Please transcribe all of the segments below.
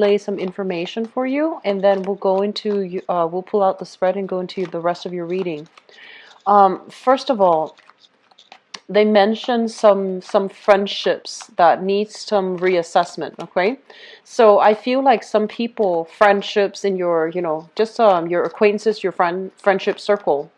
lay some information for you, and then we'll go into, we'll pull out the spread and go into the rest of your reading. First of all, they mentioned some friendships that need some reassessment. Okay, so I feel like some people, friendships in your, just your acquaintances, your friendship circle,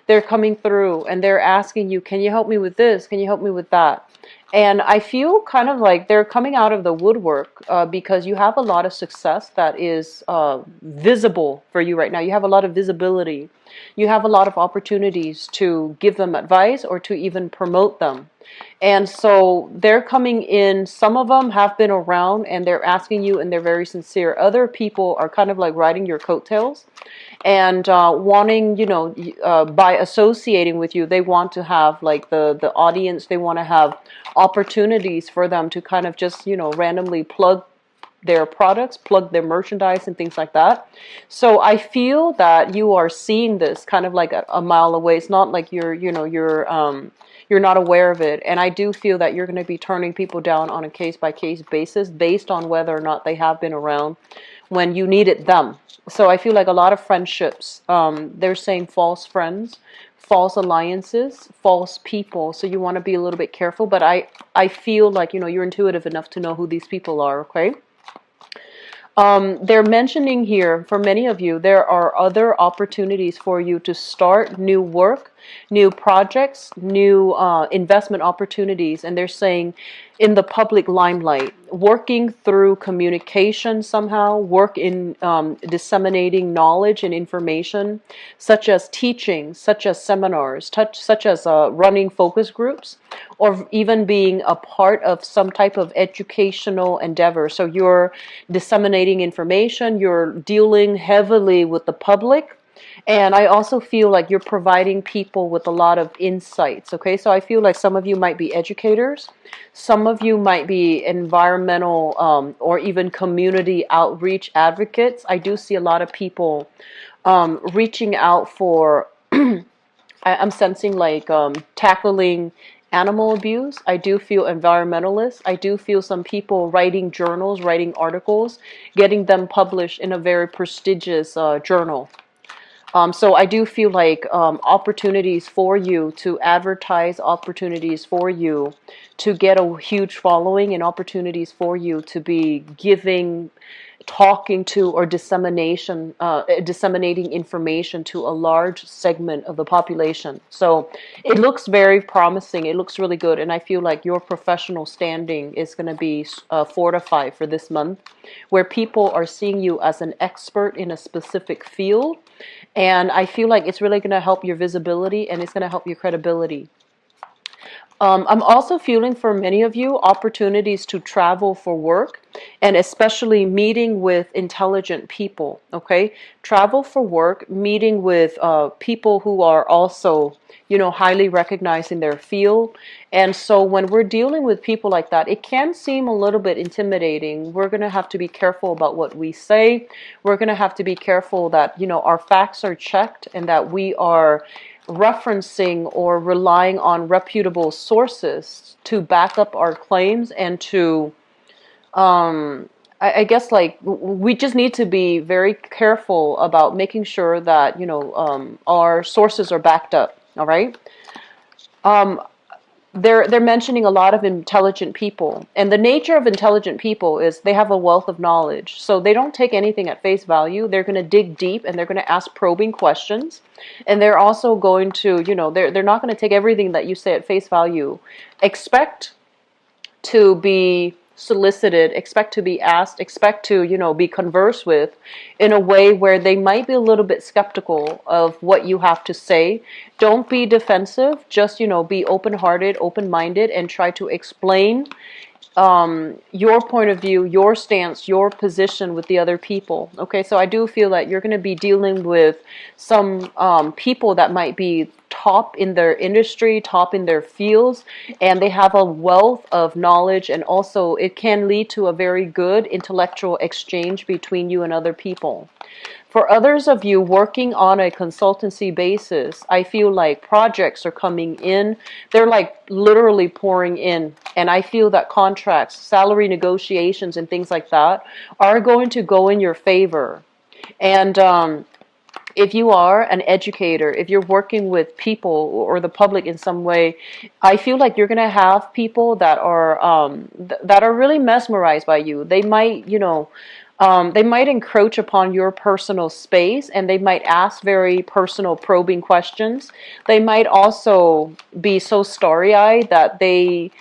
they're coming through and they're asking you, can you help me with this, can you help me with that? And I feel kind of like they're coming out of the woodwork, because you have a lot of success that is visible for you right now. You have a lot of visibility. You have a lot of opportunities to give them advice or to even promote them. And so they're coming in. Some of them have been around and they're asking you, and they're very sincere. Other people are kind of like riding your coattails and wanting, by associating with you, they want to have like the audience. They want to have opportunities for them to kind of just, randomly plug their products, plug their merchandise and things like that. So I feel that you are seeing this kind of like a mile away. It's not like you're not aware of it. And I do feel that you're going to be turning people down on a case-by-case basis based on whether or not they have been around when you needed them. So I feel like a lot of friendships, they're saying false friends, false alliances, false people. So you want to be a little bit careful. But I feel like, you're intuitive enough to know who these people are, okay? They're mentioning here, for many of you, there are other opportunities for you to start new work, new projects, new investment opportunities. And they're saying in the public limelight, working through communication somehow, work in disseminating knowledge and information, such as teaching, such as seminars, such as running focus groups, or even being a part of some type of educational endeavor. So you're disseminating information, you're dealing heavily with the public, and I also feel like you're providing people with a lot of insights, okay? So I feel like some of you might be educators, some of you might be environmental or even community outreach advocates. I do see a lot of people reaching out for, I'm sensing like tackling animal abuse. I do feel environmentalists. I do feel some people writing journals, writing articles, getting them published in a very prestigious journal. So I do feel like opportunities for you to advertise, opportunities for you to get a huge following, and opportunities for you to be giving, talking to, or disseminating information to a large segment of the population. So it looks very promising. It looks really good. And I feel like your professional standing is going to be fortified for this month, where people are seeing you as an expert in a specific field. And I feel like it's really going to help your visibility, and it's going to help your credibility. I'm also feeling for many of you opportunities to travel for work, and especially meeting with intelligent people, okay? Travel for work, meeting with people who are also, highly recognized in their field. And so when we're dealing with people like that, it can seem a little bit intimidating. We're going to have to be careful about what we say. We're going to have to be careful that, our facts are checked and that we are referencing or relying on reputable sources to back up our claims, and to I guess like we just need to be very careful about making sure that our sources are backed up. All right. They're mentioning a lot of intelligent people, and the nature of intelligent people is they have a wealth of knowledge. So they don't take anything at face value. They're going to dig deep, and they're going to ask probing questions, and they're also going to, they're not going to take everything that you say at face value. Expect to be solicited, expect to be asked, expect to, be conversed with in a way where they might be a little bit skeptical of what you have to say. Don't be defensive, just, be open-hearted, open-minded, and try to explain your point of view, your stance, your position with the other people. Okay, so I do feel that you're going to be dealing with some people that might be top in their industry, top in their fields, and they have a wealth of knowledge, and also it can lead to a very good intellectual exchange between you and other people. For others of you working on a consultancy basis, I feel like projects are coming in. They're like literally pouring in. And I feel that contracts, salary negotiations, and things like that are going to go in your favor. And if you are an educator, if you're working with people or the public in some way, I feel like you're going to have people that are that are really mesmerized by you. They might, they might encroach upon your personal space, and they might ask very personal, probing questions. They might also be so starry-eyed that they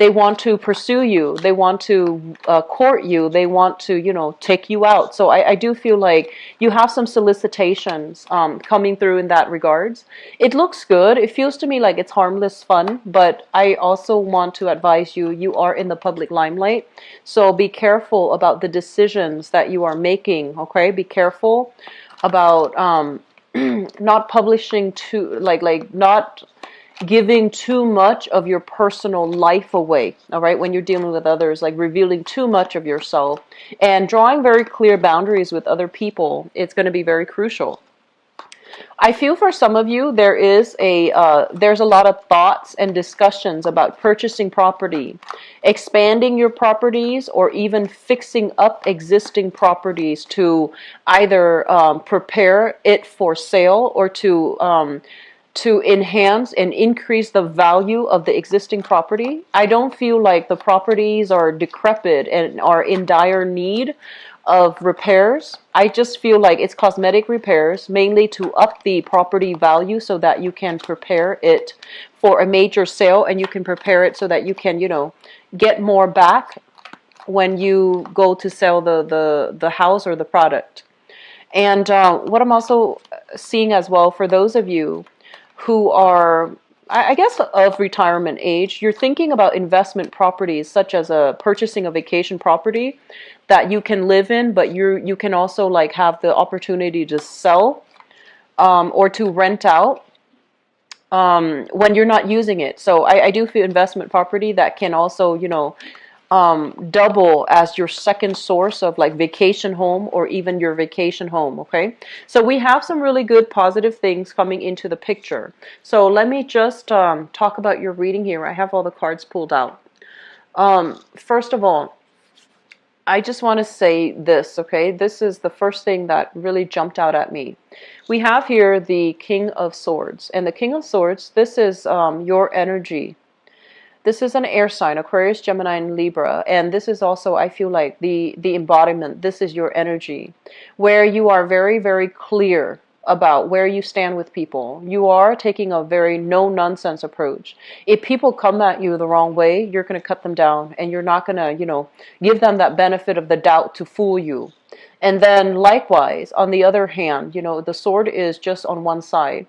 want to pursue you. They want to court you. They want to, take you out. So I do feel like you have some solicitations coming through in that regards. It looks good. It feels to me like it's harmless fun, but I also want to advise you, you are in the public limelight. So be careful about the decisions that you are making, okay? Be careful about not publishing too, not giving too much of your personal life away, all right, when you're dealing with others, like revealing too much of yourself and drawing very clear boundaries with other people. It's going to be very crucial. I feel for some of you, there's a lot of thoughts and discussions about purchasing property, expanding your properties, or even fixing up existing properties to either prepare it for sale or to enhance and increase the value of the existing property. I don't feel like the properties are decrepit and are in dire need of repairs. I just feel like it's cosmetic repairs, mainly to up the property value so that you can prepare it for a major sale, and you can prepare it so that you can, get more back when you go to sell the house or the product. And what I'm also seeing as well, for those of you who are, I guess, of retirement age, you're thinking about investment properties, such as purchasing a vacation property that you can live in, but you can also like have the opportunity to sell or to rent out when you're not using it. So I do feel investment property that can also, double as your second source of like vacation home or even your vacation home. Okay, so we have some really good positive things coming into the picture. So let me just talk about your reading here. I have all the cards pulled out. First of all, I just want to say this, okay? This is the first thing that really jumped out at me. We have here the King of Swords, and the King of Swords, this is your energy. This is an air sign, Aquarius, Gemini, and Libra. And this is also, I feel like, the embodiment. This is your energy, where you are very, very clear about where you stand with people. You are taking a very no-nonsense approach. If people come at you the wrong way, you're going to cut them down, and you're not going to, give them that benefit of the doubt to fool you. And then likewise, on the other hand, the sword is just on one side.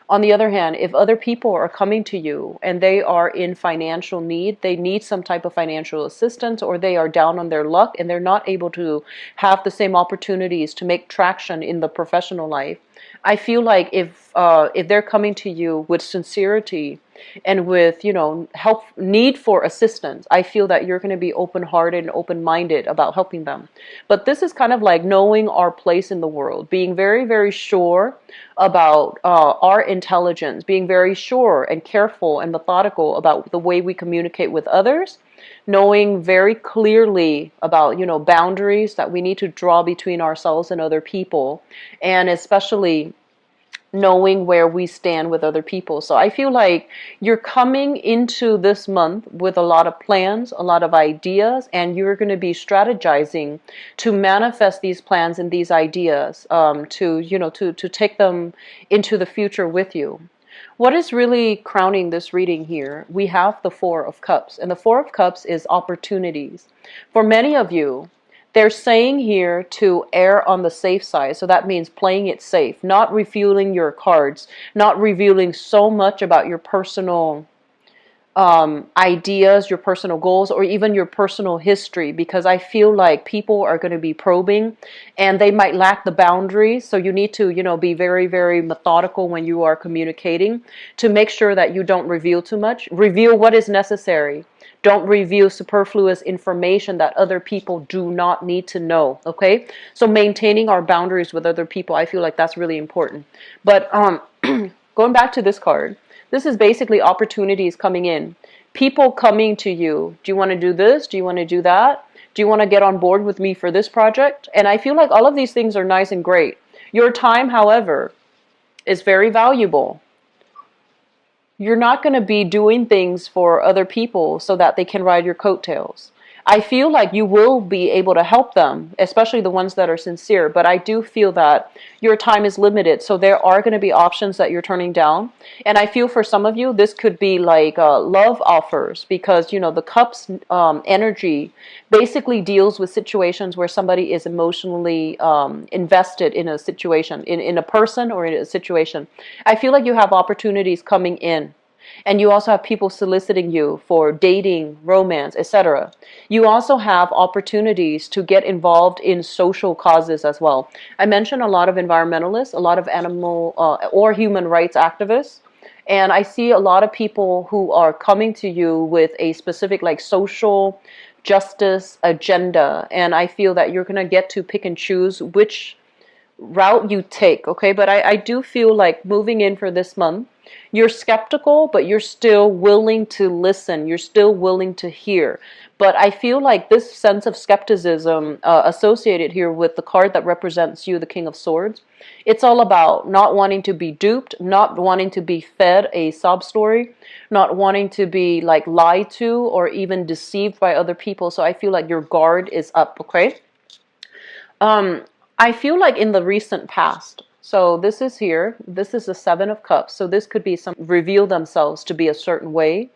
On the other hand, if other people are coming to you and they are in financial need, they need some type of financial assistance, or they are down on their luck and they're not able to have the same opportunities to make traction in the professional life, I feel like if they're coming to you with sincerity and with, help, need for assistance, I feel that you're going to be open-hearted and open-minded about helping them. But this is kind of like knowing our place in the world, being very, very sure about our intelligence, being very sure and careful and methodical about the way we communicate with others, knowing very clearly about, boundaries that we need to draw between ourselves and other people, and especially knowing where we stand with other people. So I feel like you're coming into this month with a lot of plans, a lot of ideas, and you're going to be strategizing to manifest these plans and these ideas, to take them into the future with you. What is really crowning this reading here? We have the Four of Cups, and the Four of Cups is opportunities. For many of you, they're saying here to err on the safe side. So that means playing it safe, not revealing your cards, not revealing so much about your personal ideas, your personal goals, or even your personal history, because I feel like people are going to be probing and they might lack the boundaries. So you need to, be very, very methodical when you are communicating to make sure that you don't reveal too much. Reveal what is necessary. Don't reveal superfluous information that other people do not need to know. Okay? So maintaining our boundaries with other people, I feel like that's really important. But going back to this card, this is basically opportunities coming in. People coming to you. Do you want to do this? Do you want to do that? Do you want to get on board with me for this project? And I feel like all of these things are nice and great. Your time, however, is very valuable. You're not going to be doing things for other people so that they can ride your coattails. I feel like you will be able to help them, especially the ones that are sincere, but I do feel that your time is limited, so there are going to be options that you're turning down. And I feel for some of you, this could be like love offers, because, the cups energy basically deals with situations where somebody is emotionally invested in a situation, in a person or in a situation. I feel like you have opportunities coming in. And you also have people soliciting you for dating, romance, etc. You also have opportunities to get involved in social causes as well. I mentioned a lot of environmentalists, a lot of animal or human rights activists. And I see a lot of people who are coming to you with a specific like social justice agenda. And I feel that you're going to get to pick and choose which route you take, okay? But I do feel like moving in for this month, you're skeptical, but you're still willing to listen. You're still willing to hear. But I feel like this sense of skepticism associated here with the card that represents you, the King of Swords, it's all about not wanting to be duped, not wanting to be fed a sob story, not wanting to be like lied to or even deceived by other people. So I feel like your guard is up, okay? I feel like in the recent past, so this is here, this is the Seven of Cups, so this could be some reveal themselves to be a certain way.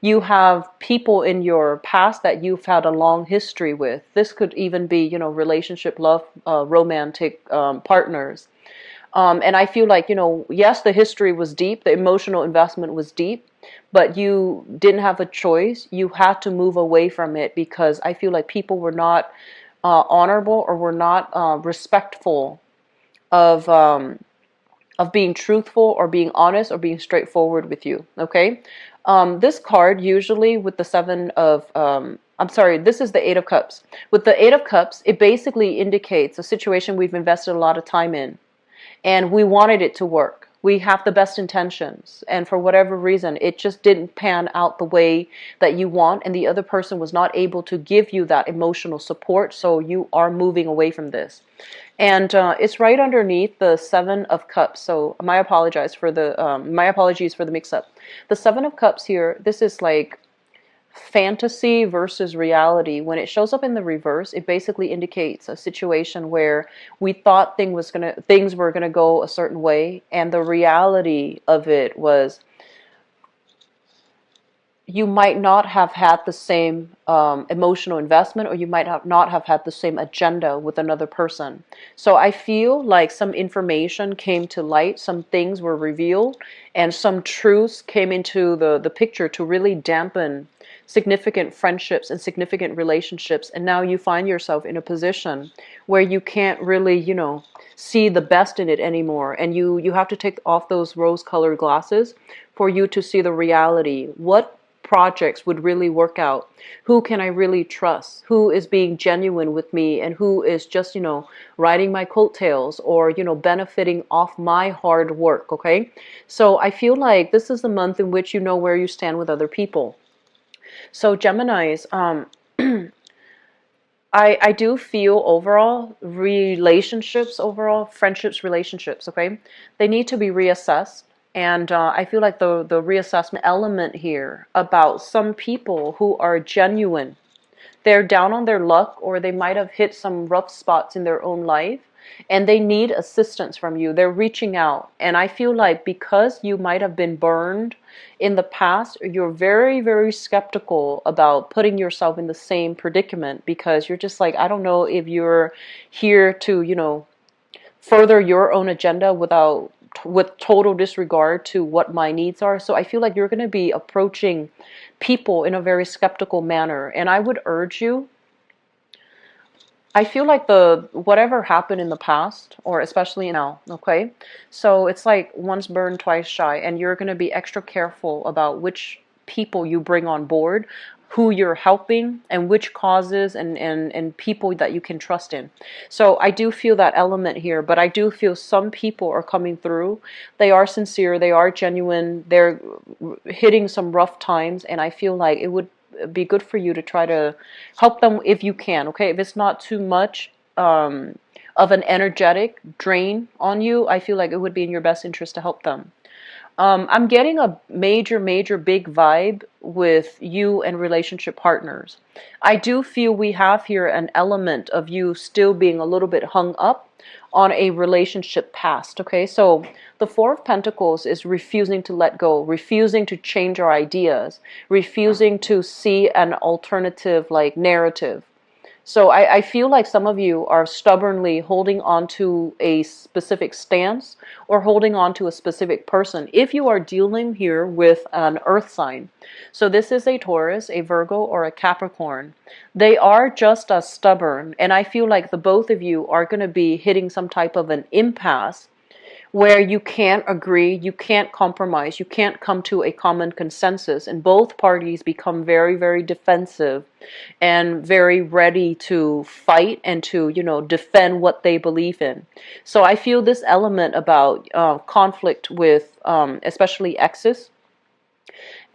You have people in your past that you've had a long history with. This could even be, relationship, love, romantic partners. And I feel like, yes, the history was deep, the emotional investment was deep, but you didn't have a choice. You had to move away from it because I feel like people were not honorable or were not respectful of being truthful or being honest or being straightforward with you. Okay, this card usually with the this is the Eight of Cups. With the Eight of Cups, it basically indicates a situation we've invested a lot of time in, and we wanted it to work. We have the best intentions, and for whatever reason, it just didn't pan out the way that you want, and the other person was not able to give you that emotional support, so you are moving away from this. And it's right underneath the Seven of Cups. So my apologies for the mix-up. The Seven of Cups here, this is like fantasy versus reality. When it shows up in the reverse, it basically indicates a situation where we thought things were gonna go a certain way, and the reality of it was you might not have had the same emotional investment, or you might not have had the same agenda with another person. So I feel like some information came to light, some things were revealed, and some truths came into the picture to really dampen significant friendships and significant relationships. And now you find yourself in a position where you can't really, see the best in it anymore. And you have to take off those rose-colored glasses for you to see the reality. What projects would really work out? Who can I really trust? Who is being genuine with me, and who is just, riding my coattails or, benefiting off my hard work, okay? So I feel like this is the month in which you know where you stand with other people. So Geminis, I do feel overall friendships, relationships, okay? They need to be reassessed. And I feel like the reassessment element here about some people who are genuine, they're down on their luck, or they might have hit some rough spots in their own life, and they need assistance from you. They're reaching out. And I feel like because you might have been burned in the past, you're very, very skeptical about putting yourself in the same predicament, because you're just like, I don't know if you're here to, further your own agenda with total disregard to what my needs are. So I feel like you're going to be approaching people in a very skeptical manner. And I would urge you, I feel like the whatever happened in the past, or especially now, okay? So it's like once burned, twice shy, and you're going to be extra careful about which people you bring on board, who you're helping, and which causes and people that you can trust in. So I do feel that element here, but I do feel some people are coming through. They are sincere, they are genuine, they're hitting some rough times, and I feel like it would be good for you to try to help them if you can, okay? If it's not too much of an energetic drain on you, I feel like it would be in your best interest to help them. I'm getting a major big vibe with you and relationship partners. I do feel we have here an element of you still being a little bit hung up on a relationship past, okay? So the Four of Pentacles is refusing to let go, refusing to change our ideas, refusing to see an alternative like narrative. So I feel like some of you are stubbornly holding on to a specific stance or holding on to a specific person. If you are dealing here with an earth sign, so this is a Taurus, a Virgo, or a Capricorn, they are just as stubborn. And I feel like the both of you are going to be hitting some type of an impasse where you can't agree, you can't compromise, you can't come to a common consensus, and both parties become very defensive and very ready to fight and to, defend what they believe in. So I feel this element about conflict with especially exes,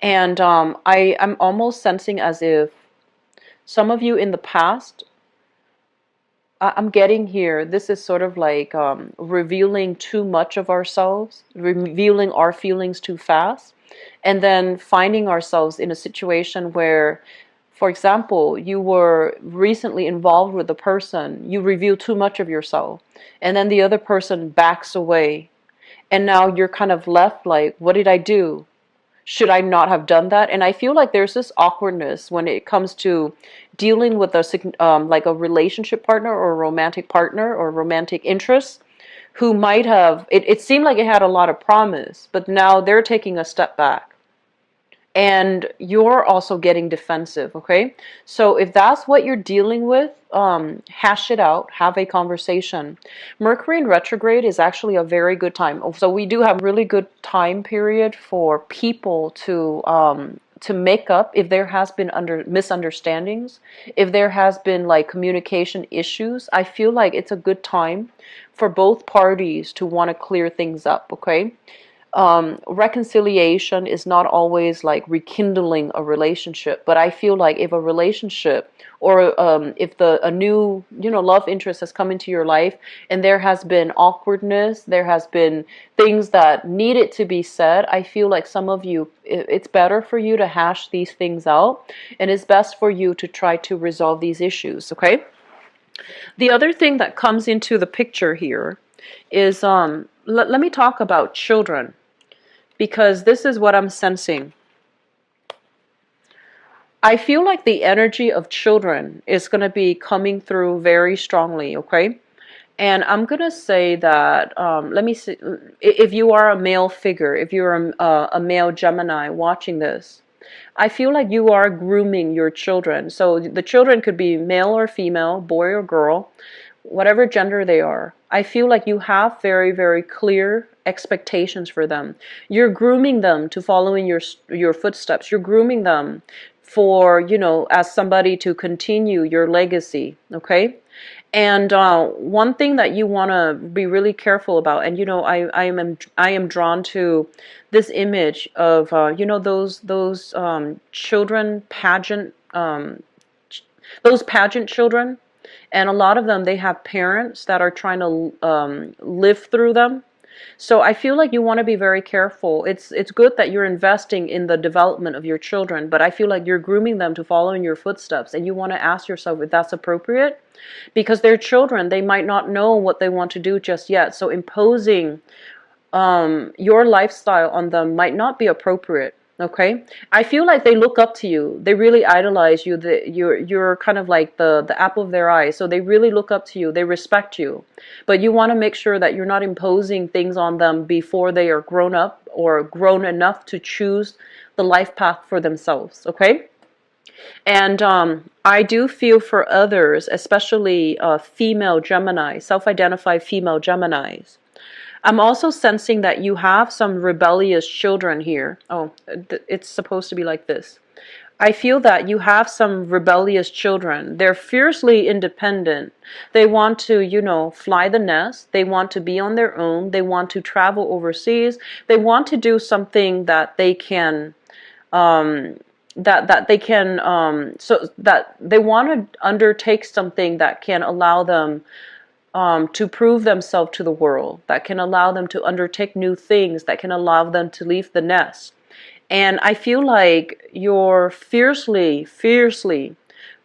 and I'm almost sensing as if some of you in the past, I'm getting here, this is sort of like revealing too much of ourselves, revealing our feelings too fast, and then finding ourselves in a situation where, for example, you were recently involved with a person, you reveal too much of yourself, and then the other person backs away, and now you're kind of left like, what did I do? Should I not have done that? And I feel like there's this awkwardness when it comes to dealing with like a relationship partner or a romantic partner or romantic interest who might have, it seemed like it had a lot of promise, but now they're taking a step back. And you're also getting defensive, okay? So if that's what you're dealing with, hash it out, have a conversation. Mercury in retrograde is actually a very good time. So we do have really good time period for people to make up if there has been misunderstandings, if there has been like communication issues. I feel like it's a good time for both parties to want to clear things up, okay? Reconciliation is not always like rekindling a relationship, but I feel like if a relationship or if a new love interest has come into your life and there has been awkwardness, there has been things that needed to be said, I feel like some of you, it's better for you to hash these things out, and it's best for you to try to resolve these issues, okay? The other thing that comes into the picture here is let me talk about children, because this is what I'm sensing. I feel like the energy of children is going to be coming through very strongly, okay? And I'm going to say that, let me see, if you are a male figure, if you're a male Gemini watching this, I feel like you are grooming your children. So the children could be male or female, boy or girl, whatever gender they are. I feel like you have very clear expectations for them. You're grooming them to follow in your footsteps. You're grooming them for, as somebody to continue your legacy, okay? And one thing that you want to be really careful about, and I am drawn to this image of those children pageant, those pageant children. And a lot of them, they have parents that are trying to live through them. So I feel like you want to be very careful. It's good that you're investing in the development of your children, but I feel like you're grooming them to follow in your footsteps, and you want to ask yourself if that's appropriate, because they're children. They might not know what they want to do just yet. So imposing your lifestyle on them might not be appropriate. Okay, I feel like they look up to you. They really idolize you. You're kind of like the apple of their eye. So they really look up to you. They respect you. But you want to make sure that you're not imposing things on them before they are grown up or grown enough to choose the life path for themselves, okay? And I do feel for others, especially female Gemini, self-identified female Geminis. I'm also sensing that you have some rebellious children here. Oh, it's supposed to be like this. I feel that you have some rebellious children. They're fiercely independent. They want to, fly the nest. They want to be on their own. They want to travel overseas. They want to do something that they can, so that they want to undertake something that can allow them to prove themselves to the world, that can allow them to undertake new things, that can allow them to leave the nest. And I feel like you're fiercely, fiercely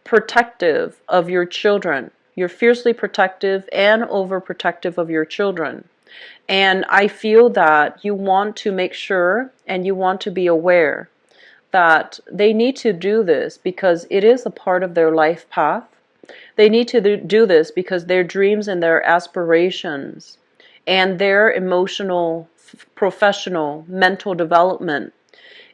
protective of your children. You're fiercely protective and overprotective of your children. And I feel that you want to make sure and you want to be aware that they need to do this because it is a part of their life path. They need to do this because their dreams and their aspirations and their emotional, professional, mental development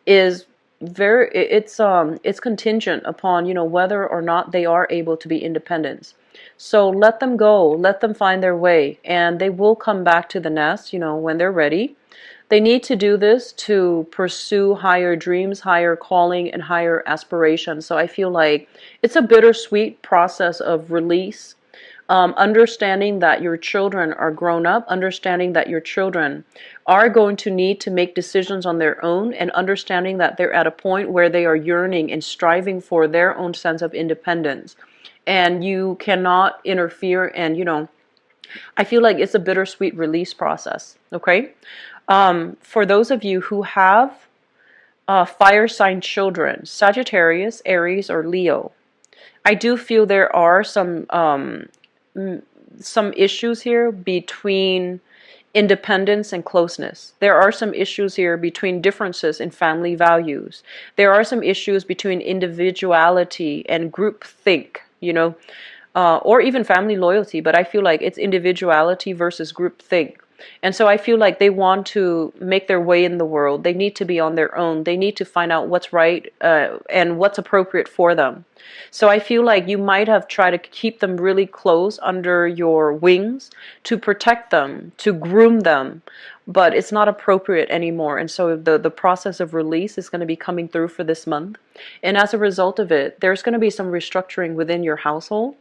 is it's contingent upon whether or not they are able to be independent. So let them go, let them find their way, and they will come back to the nest when they're ready. They need to do this to pursue higher dreams, higher calling, and higher aspirations. So I feel like it's a bittersweet process of release. Understanding that your children are grown up, understanding that your children are going to need to make decisions on their own, and understanding that they're at a point where they are yearning and striving for their own sense of independence. And you cannot interfere, and I feel like it's a bittersweet release process, okay? For those of you who have fire sign children, Sagittarius, Aries, or Leo, I do feel there are some issues here between independence and closeness. There are some issues here between differences in family values. There are some issues between individuality and groupthink, or even family loyalty, but I feel like it's individuality versus groupthink. And so I feel like they want to make their way in the world. They need to be on their own. They need to find out what's right and what's appropriate for them. So I feel like you might have tried to keep them really close under your wings to protect them, to groom them, but it's not appropriate anymore. And so the process of release is going to be coming through for this month. And as a result of it, there's going to be some restructuring within your household.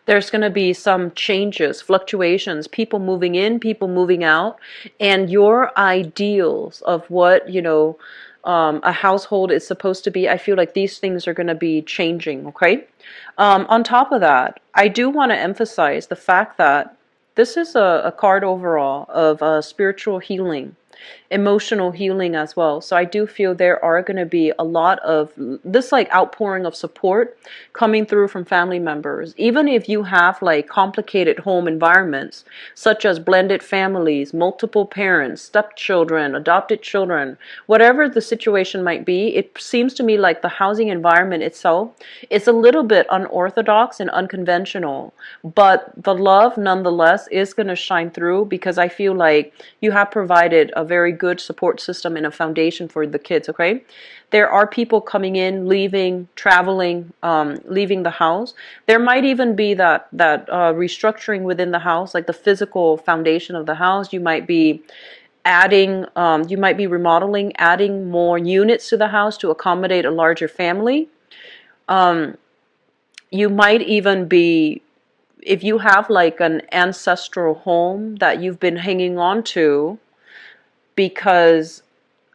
There's going to be some changes, fluctuations, people moving in, people moving out, and your ideals of what, a household is supposed to be. I feel like these things are going to be changing, okay? On top of that, I do want to emphasize the fact that this is a card overall of spiritual healing, emotional healing as well. So I do feel there are going to be a lot of this outpouring of support coming through from family members. Even if you have complicated home environments, such as blended families, multiple parents, stepchildren, adopted children, whatever the situation might be, it seems to me like the housing environment itself is a little bit unorthodox and unconventional, but the love nonetheless is going to shine through because I feel like you have provided a very good support system and a foundation for the kids, okay? There are people coming in, leaving, traveling, leaving the house. There might even be that restructuring within the house, like the physical foundation of the house. You might be adding, you might be remodeling, adding more units to the house to accommodate a larger family. You might even be, if you have an ancestral home that you've been hanging on to, because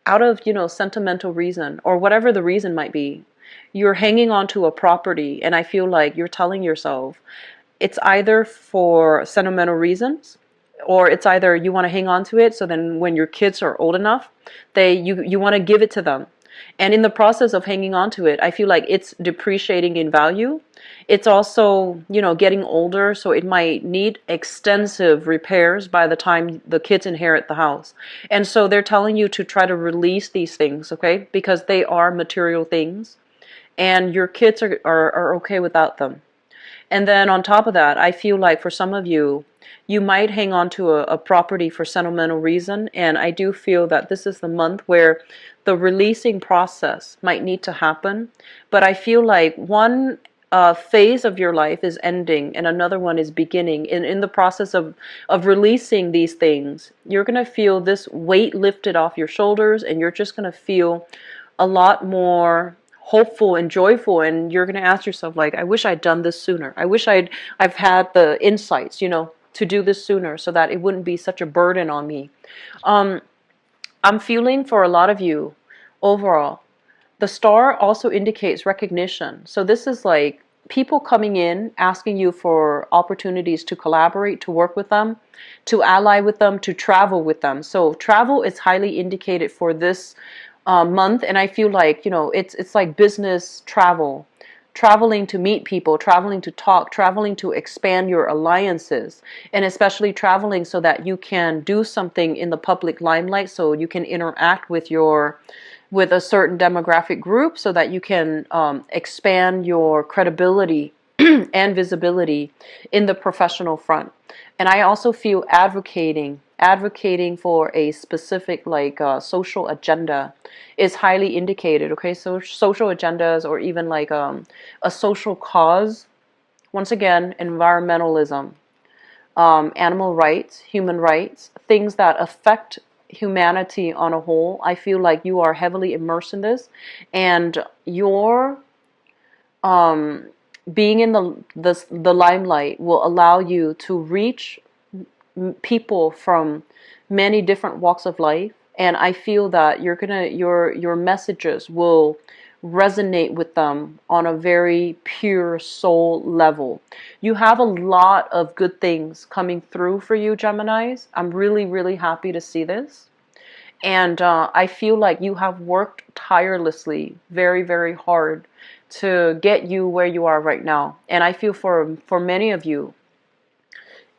out of sentimental reason or whatever the reason might be, you're hanging on to a property, and I feel like you're telling yourself it's either for sentimental reasons or it's either you want to hang on to it so then when your kids are old enough you want to give it to them. And in the process of hanging on to it, I feel like it's depreciating in value. It's also, getting older, so it might need extensive repairs by the time the kids inherit the house. And so they're telling you to try to release these things, okay? Because they are material things, and your kids are okay without them. And then on top of that, I feel like for some of you, You might hang on to a property for sentimental reason, and I do feel that this is the month where the releasing process might need to happen. But I feel like one phase of your life is ending and another one is beginning. And in the process of releasing these things, you're going to feel this weight lifted off your shoulders, and you're just going to feel a lot more hopeful and joyful, and you're going to ask yourself, like, I wish I'd done this sooner. I wish I've had the insights, to do this sooner so that it wouldn't be such a burden on me. I'm feeling for a lot of you overall. The star also indicates recognition. So this is like people coming in, asking you for opportunities to collaborate, to work with them, to ally with them, to travel with them. So travel is highly indicated for this month, and I feel like, it's like business travel. Traveling to meet people, traveling to talk, traveling to expand your alliances, and especially traveling so that you can do something in the public limelight, so you can interact with a certain demographic group, so that you can expand your credibility and visibility in the professional front. And I also feel advocating for a specific social agenda is highly indicated. Okay, so social agendas, or even like a social cause. Once again, environmentalism, animal rights, human rights, things that affect humanity on a whole. I feel like you are heavily immersed in this, and your being in the limelight will allow you to reach people from many different walks of life, and I feel that your messages will resonate with them on a very pure soul level. You have a lot of good things coming through for you, Geminis. I'm really, really happy to see this. And I feel like you have worked tirelessly, very, very hard to get you where you are right now. And I feel for many of you,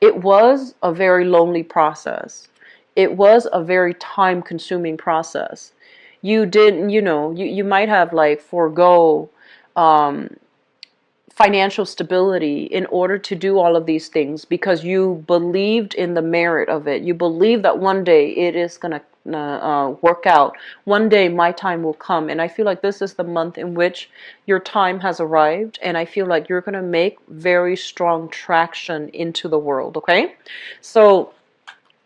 it was a very lonely process. It was a very time-consuming process. You didn't, you might have like forego financial stability in order to do all of these things because you believed in the merit of it. You believe that one day it is going to work out. One day my time will come. And I feel like this is the month in which your time has arrived. And I feel like you're going to make very strong traction into the world. Okay? So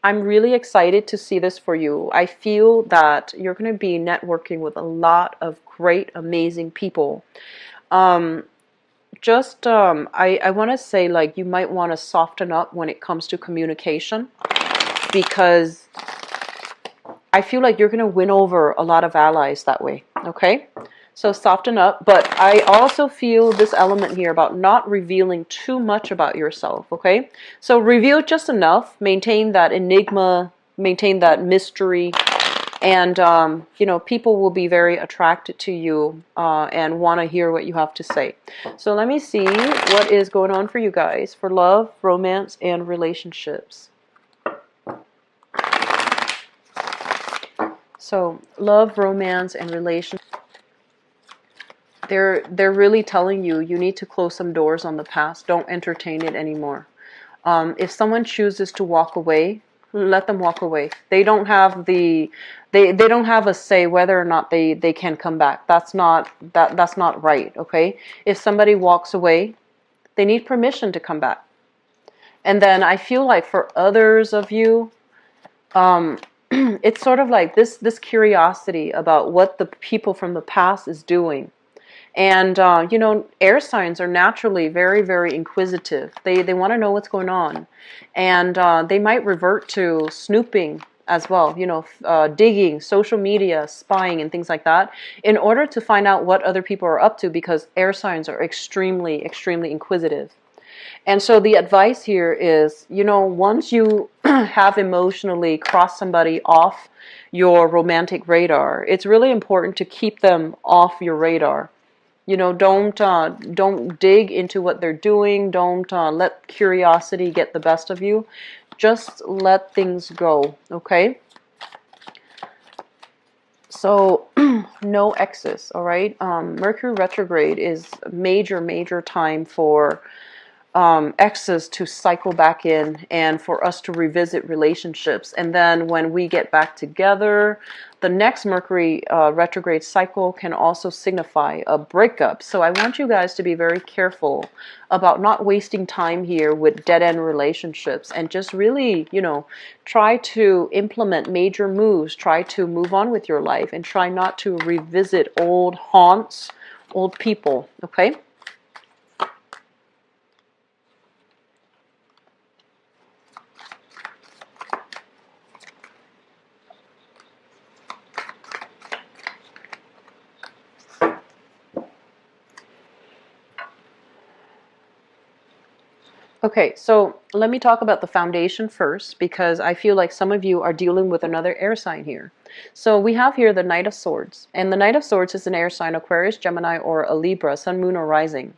I'm really excited to see this for you. I feel that you're going to be networking with a lot of great, amazing people. I want to say, like, you might want to soften up when it comes to communication, because I feel like you're going to win over a lot of allies that way. Okay, so soften up. But I also feel this element here about not revealing too much about yourself. Okay, so reveal just enough, maintain that enigma, maintain that mystery. And, people will be very attracted to you and want to hear what you have to say. So let me see what is going on for you guys for love, romance, and relationships. So love, romance, and relationships. They're really telling you need to close some doors on the past. Don't entertain it anymore. If someone chooses to walk away, let them walk away. They don't have they don't have a say whether or not they can come back. That's not right. Okay, if somebody walks away, they need permission to come back. And then I feel like for others of you, it's sort of like this curiosity about what the people from the past is doing. And, air signs are naturally very, very inquisitive. They want to know what's going on. And they might revert to snooping as well, digging, social media, spying, and things like that, in order to find out what other people are up to, because air signs are extremely, extremely inquisitive. And so the advice here is, once you have emotionally crossed somebody off your romantic radar, it's really important to keep them off your radar. Don't dig into what they're doing. Don't let curiosity get the best of you. Just let things go, okay? So, no exes, all right? Mercury retrograde is a major, major time for exes to cycle back in and for us to revisit relationships. And then when we get back together, the next Mercury retrograde cycle can also signify a breakup. So I want you guys to be very careful about not wasting time here with dead-end relationships, and just really, try to implement major moves, try to move on with your life, and try not to revisit old haunts, old people, okay? Okay, so let me talk about the foundation first, because I feel like some of you are dealing with another air sign here. So we have here the Knight of Swords, and the Knight of Swords is an air sign, Aquarius, Gemini, or a Libra, Sun, Moon, or Rising.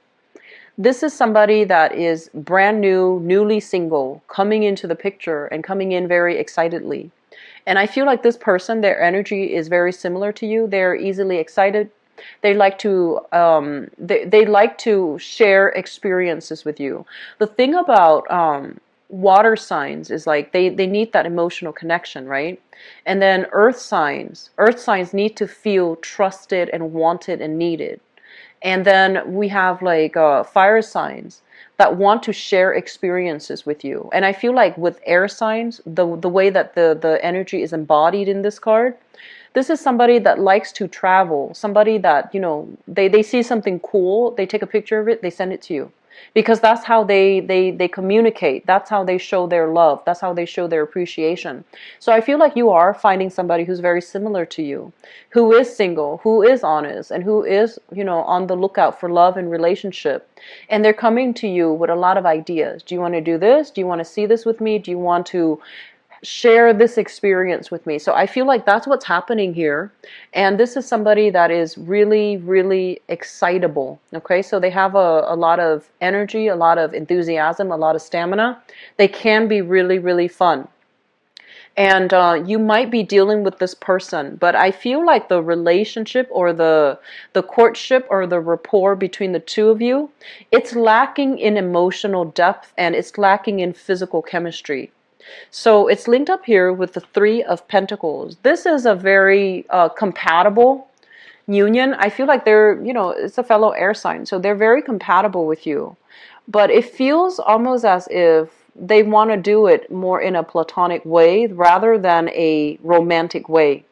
This is somebody that is brand new, newly single, coming into the picture and coming in very excitedly. And I feel like this person, their energy is very similar to you. They're easily excited. They like to they like to share experiences with you. The thing about water signs is like they need that emotional connection, right? And then earth signs need to feel trusted and wanted and needed. And then we have like fire signs that want to share experiences with you. And I feel like with air signs, the way that the energy is embodied in this card, this is somebody that likes to travel, somebody that, they see something cool, they take a picture of it, they send it to you. Because that's how they communicate. That's how they show their love. That's how they show their appreciation. So I feel like you are finding somebody who's very similar to you, who is single, who is honest, and who is, on the lookout for love and relationship. And they're coming to you with a lot of ideas. Do you want to do this? Do you want to see this with me? Do you want to share this experience with me? So I feel like that's what's happening here. And this is somebody that is really, really excitable. Okay, so they have a lot of energy, a lot of enthusiasm, a lot of stamina. They can be really, really fun. And you might be dealing with this person, but I feel like the relationship or the courtship or the rapport between the two of you, it's lacking in emotional depth and it's lacking in physical chemistry. So it's linked up here with the Three of Pentacles. This is a very compatible union. I feel like they're, it's a fellow air sign, so they're very compatible with you. But it feels almost as if they want to do it more in a platonic way rather than a romantic way.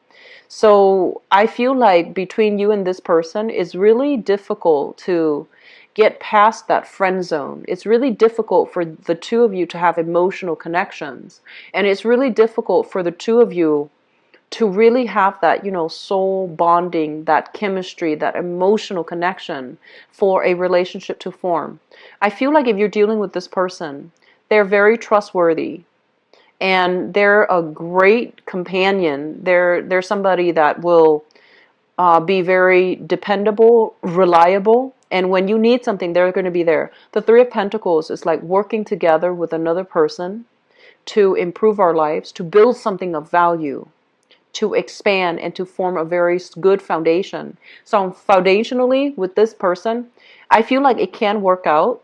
So I feel like between you and this person, it's really difficult to get past that friend zone. It's really difficult for the two of you to have emotional connections. And it's really difficult for the two of you to really have that, soul bonding, that chemistry, that emotional connection for a relationship to form. I feel like if you're dealing with this person, they're very trustworthy and they're a great companion. They're somebody that will be very dependable, reliable, and when you need something, they're going to be there. The Three of Pentacles is like working together with another person to improve our lives, to build something of value, to expand, and to form a very good foundation. So foundationally, with this person, I feel like it can work out,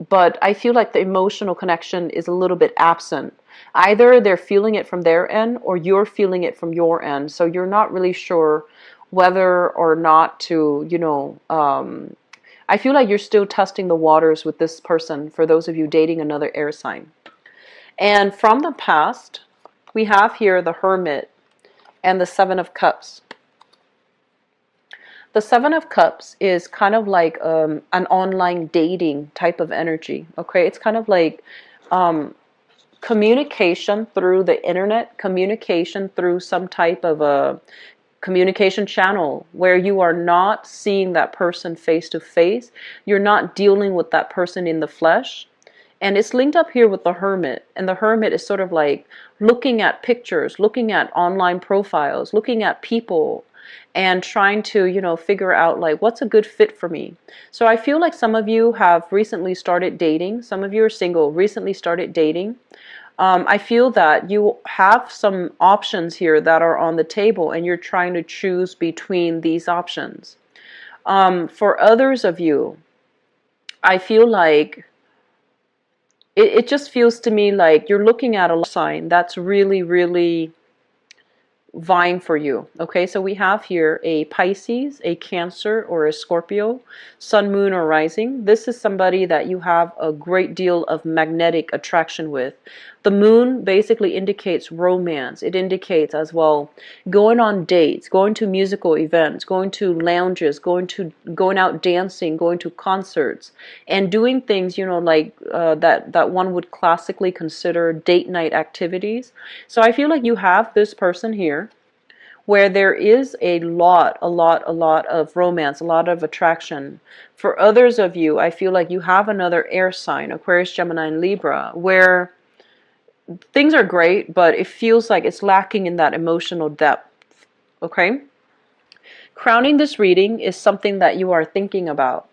but I feel like the emotional connection is a little bit absent. Either they're feeling it from their end or you're feeling it from your end. So you're not really sure whether or not to, I feel like you're still testing the waters with this person, for those of you dating another air sign. And from the past, we have here the Hermit and the Seven of Cups. The Seven of Cups is kind of like an online dating type of energy. Okay, it's kind of like communication through the internet, communication through some type of a communication channel where you are not seeing that person face to face. You're not dealing with that person in the flesh. And it's linked up here with the Hermit. And the Hermit is sort of like looking at pictures, looking at online profiles, looking at people, and trying to, figure out like what's a good fit for me. So I feel like some of you have recently started dating. Some of you are single, recently started dating. I feel that you have some options here that are on the table and you're trying to choose between these options. For others of you, I feel like it just feels to me like you're looking at a sign that's really, really vying for you. Okay, so we have here a Pisces, a Cancer, or a Scorpio, Sun, Moon, or Rising. This is somebody that you have a great deal of magnetic attraction with. The moon basically indicates romance. It indicates as well going on dates, going to musical events, going to lounges, going out dancing, going to concerts, and doing things, you know, like that one would classically consider date night activities. So I feel like you have this person here where there is a lot of romance, a lot of attraction. For others of you, I feel like you have another air sign, Aquarius, Gemini, and Libra, where things are great, but it feels like it's lacking in that emotional depth. Okay? Crowning this reading is something that you are thinking about.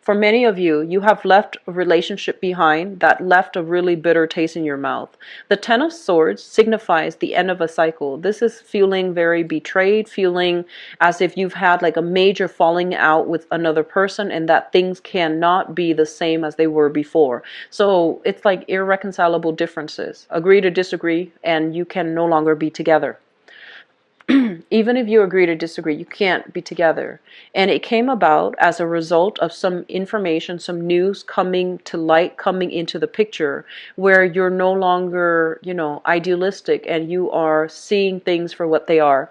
For many of you, you have left a relationship behind that left a really bitter taste in your mouth. The Ten of Swords signifies the end of a cycle. This is feeling very betrayed, feeling as if you've had like a major falling out with another person and that things cannot be the same as they were before. So it's like irreconcilable differences. Agree to disagree, and you can no longer be together. Even if you agree to disagree, you can't be together. And it came about as a result of some information, some news coming to light, coming into the picture, where you're no longer, you know, idealistic and you are seeing things for what they are.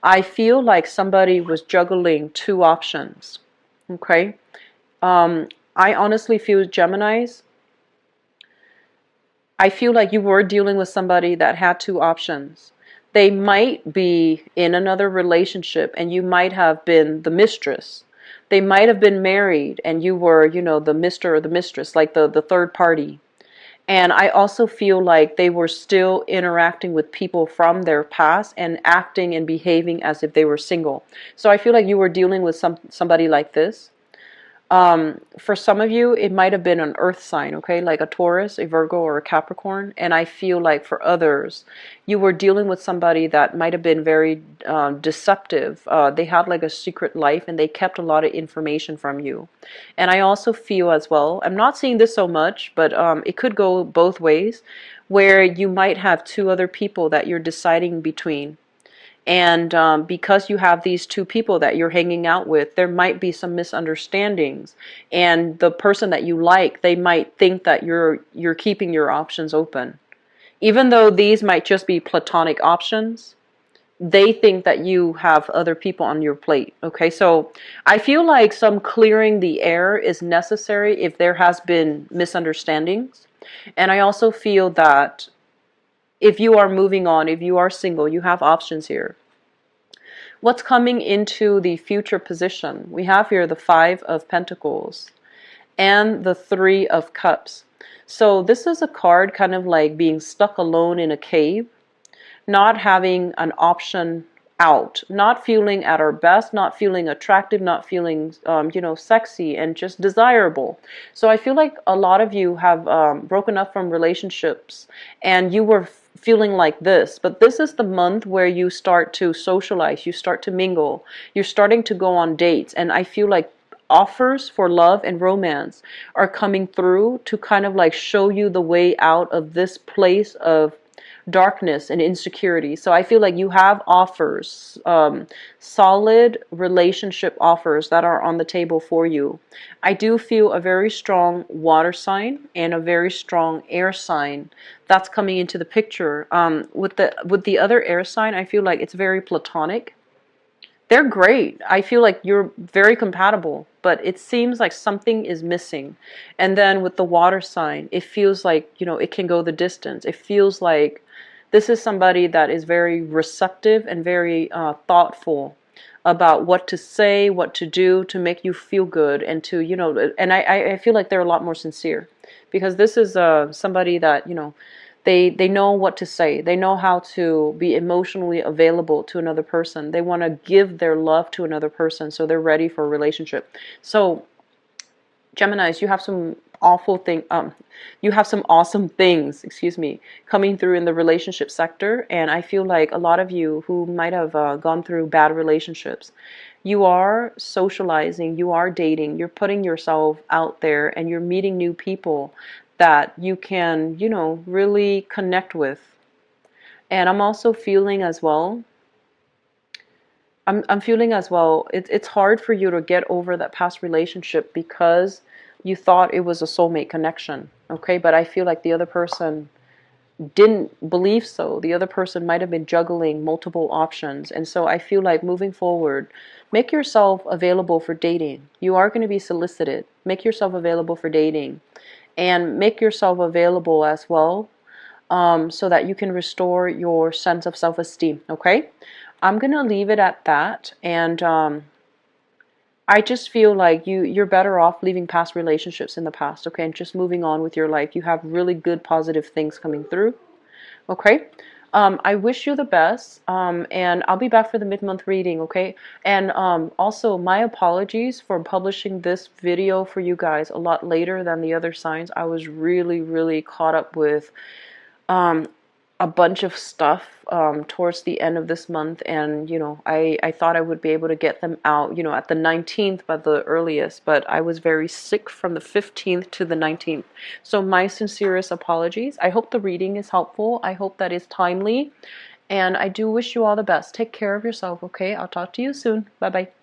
I feel like somebody was juggling two options. Okay? I honestly feel, Geminis, I feel like you were dealing with somebody that had two options. They might be in another relationship and you might have been the mistress. They might have been married and you were, you know, the mister or the mistress, like the third party. And I also feel like they were still interacting with people from their past and acting and behaving as if they were single. So I feel like you were dealing with somebody like this. For some of you, it might have been an earth sign, okay, like a Taurus, a Virgo, or a Capricorn. And I feel like for others, you were dealing with somebody that might have been very deceptive. They had like a secret life and they kept a lot of information from you. And I also feel as well, I'm not seeing this so much, but it could go both ways, where you might have two other people that you're deciding between. And because you have these two people that you're hanging out with, there might be some misunderstandings. And the person that you like, they might think that you're keeping your options open. Even though these might just be platonic options, they think that you have other people on your plate. Okay, so I feel like some clearing the air is necessary if there has been misunderstandings. And I also feel that if you are moving on, if you are single, you have options here. What's coming into the future position? We have here the Five of Pentacles and the Three of Cups. So this is a card kind of like being stuck alone in a cave, not having an option out, not feeling at our best, not feeling attractive, not feeling, you know, sexy and just desirable. So I feel like a lot of you have broken up from relationships and you were feeling like this, but this is the month where you start to socialize, you start to mingle, you're starting to go on dates, and I feel like offers for love and romance are coming through to kind of like show you the way out of this place of darkness and insecurity. So I feel like you have offers, solid relationship offers that are on the table for you. I do feel a very strong water sign and a very strong air sign that's coming into the picture. With the other air sign, I feel like it's very platonic. They're great. I feel like you're very compatible, but it seems like something is missing. And then with the water sign, it feels like, you know, it can go the distance. It feels like this is somebody that is very receptive and very thoughtful about what to say, what to do to make you feel good and to, you know, and I feel like they're a lot more sincere because this is somebody that, you know, they know what to say. They know how to be emotionally available to another person. They want to give their love to another person, so they're ready for a relationship. So, Geminis, you have some you have some awesome things, excuse me, coming through in the relationship sector. And I feel like a lot of you who might have gone through bad relationships, you are socializing, you are dating, you're putting yourself out there, and you're meeting new people that you can, you know, really connect with. And I'm also feeling as well, I'm feeling as well, it's hard for you to get over that past relationship because you thought it was a soulmate connection, okay? But I feel like the other person didn't believe so. The other person might have been juggling multiple options. And so I feel like moving forward, make yourself available for dating. You are going to be solicited. Make yourself available for dating. And make yourself available as well, so that you can restore your sense of self-esteem, okay? I'm going to leave it at that. And I just feel like you're better off leaving past relationships in the past, okay? And just moving on with your life. You have really good positive things coming through. Okay, I wish you the best, and I'll be back for the mid-month reading, okay? And also, my apologies for publishing this video for you guys a lot later than the other signs. I was really, really caught up with um, a bunch of stuff towards the end of this month, and you know, I thought I would be able to get them out, you know, at the 19th by the earliest, but I was very sick from the 15th to the 19th. So my sincerest apologies. I hope the reading is helpful. I hope that is timely, and I do wish you all the best. Take care of yourself, okay? I'll talk to you soon. Bye bye.